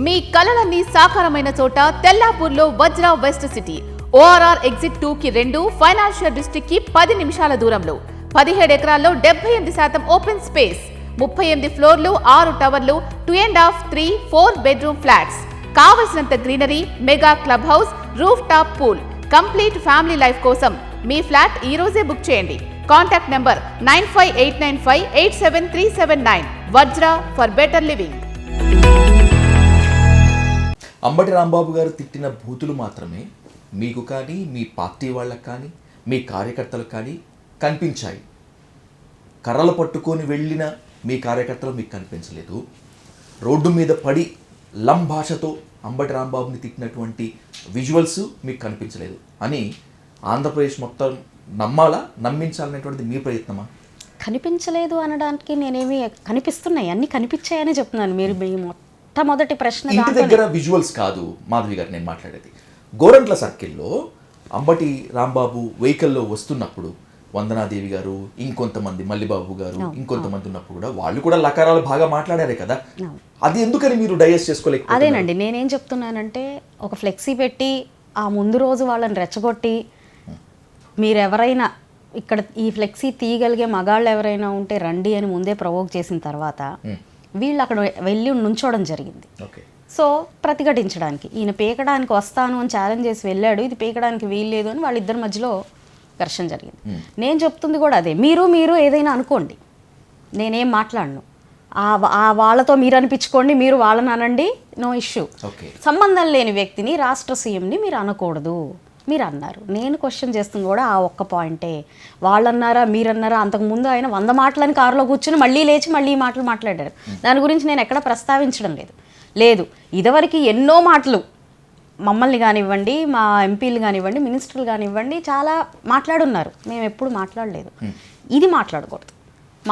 మీ కలలన్నీ సాకారమైన చోట తెల్లాపూర్లో వజ్ర west city. ORR exit 2కి 2, ఫైనాన్షియల్ డిస్ట్రిక్ట్ కి 10 నిమిషాల దూరంలో. 17 ఎకరాల్లో 78% ఓపెన్ స్పేస్, 38 ఫ్లోర్లు, 6 టవర్లు, 2.5, 3, 4 బెడ్రూమ్ ఫ్లాట్స్. కావలసినంత greenery, mega club house, roof top pool. Complete family life కోసం మీ ఫ్లాట్ ఈ రోజే బుక్ చేయండి. Contact number 9589587379. Vajra for better living. Ambati Rambabu గారు తిట్టిన బూతులు మాత్రమే మీకు కానీ, మీ పార్టీ వాళ్ళకి కానీ, మీ కార్యకర్తలకు కానీ కనిపించాయి. కర్రలు పట్టుకొని వెళ్ళిన మీ కార్యకర్తలు మీకు కనిపించలేదు. రోడ్డు మీద పడి లం భాషతో అంబటి రాంబాబుని తిట్టినటువంటి విజువల్స్ మీకు కనిపించలేదు అని ఆంధ్రప్రదేశ్ మొత్తం నమ్మాలా, నమ్మించాలనేటువంటిది మీ ప్రయత్నమా? కనిపించలేదు అనడానికి నేనేమి కనిపిస్తున్నాయి, అన్నీ కనిపించాయని చెప్తున్నాను. మీరు మీ మొట్టమొదటి ప్రశ్న ఇంటి దగ్గర విజువల్స్ కాదు మాధవి గారు నేను మాట్లాడేది. గోరంట్ల సర్కిల్లో అంబటి రాంబాబు వెహికల్లో వస్తున్నప్పుడు వందనాదేవి గారు, ఇంకొంతమంది మల్లిబాబు గారు, ఇంకొంతమంది ఉన్నప్పుడు కూడా వాళ్ళు కూడా లకారాలు బాగా మాట్లాడారే కదా. అది ఎందుకని మీరు డైజెస్ట్ చేసుకోలేక? అదేనండి నేనేం చెప్తున్నానంటే, ఒక ఫ్లెక్సీ పెట్టి ఆ ముందు రోజు వాళ్ళని రెచ్చగొట్టి, మీరెవరైనా ఇక్కడ ఈ ఫ్లెక్సీ తీయగలిగే మగాళ్ళు ఎవరైనా ఉంటే రండి అని ముందే ప్రవోక్ చేసిన తర్వాత వీళ్ళు అక్కడ వెళ్ళి నుంచోవడం జరిగింది. సో ప్రతిఘటించడానికి, ఈయన పీకడానికి వస్తాను అని ఛాలెంజ్ చేసి వెళ్ళాడు, ఇది పీకడానికి వీల్లేదు అని వాళ్ళిద్దరి మధ్యలో ఘర్షణ జరిగింది. నేను చెప్తుంది కూడా అదే, మీరు ఏదైనా అనుకోండి, నేనేం మాట్లాడను. ఆ వాళ్ళతో మీరు అనిపించుకోండి, మీరు వాళ్ళని అనండి, నో ఇష్యూ. సంబంధం లేని వ్యక్తిని, రాష్ట్ర సీఎంని మీరు అనకూడదు. మీరు అన్నారు, నేను క్వశ్చన్ చేస్తుంది కూడా ఆ ఒక్క పాయింటే. వాళ్ళన్నారా మీరన్నారా? అంతకుముందు ఆయన 100 మాటలని కారులో కూర్చొని మళ్ళీ లేచి మళ్ళీ ఈ మాటలు మాట్లాడారు. దాని గురించి నేను ఎక్కడ ప్రస్తావించడం లేదు. ఇదివరకు ఎన్నో మాటలు మమ్మల్ని కానివ్వండి, మా ఎంపీలు కానివ్వండి, మినిస్టర్లు కానివ్వండి చాలా మాట్లాడున్నారు. మేము ఎప్పుడు మాట్లాడలేదు. ఇది మాట్లాడకూడదు,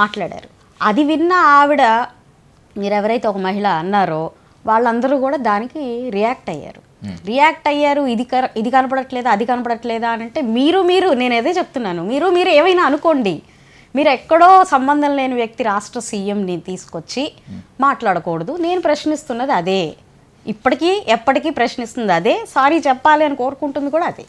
మాట్లాడారు. అది విన్న ఆవిడ, మీరు ఎవరైతే ఒక మహిళ అన్నారో వాళ్ళందరూ కూడా దానికి రియాక్ట్ అయ్యారు. ఇది కనపడట్లేదా, అది కనపడట్లేదా అని అంటే, మీరు నేను అదే చెప్తున్నాను, మీరు ఏమైనా అనుకోండి, మీరు ఎక్కడో సంబంధం లేని వ్యక్తి రాష్ట్ర సీఎంని తీసుకొచ్చి మాట్లాడకూడదు. నేను ప్రశ్నిస్తున్నది అదే, ఇప్పటికీ ఎప్పటికీ ప్రశ్నిస్తుంది అదే, సారీ చెప్పాలి అని కోరుకుంటుంది కూడా అదే.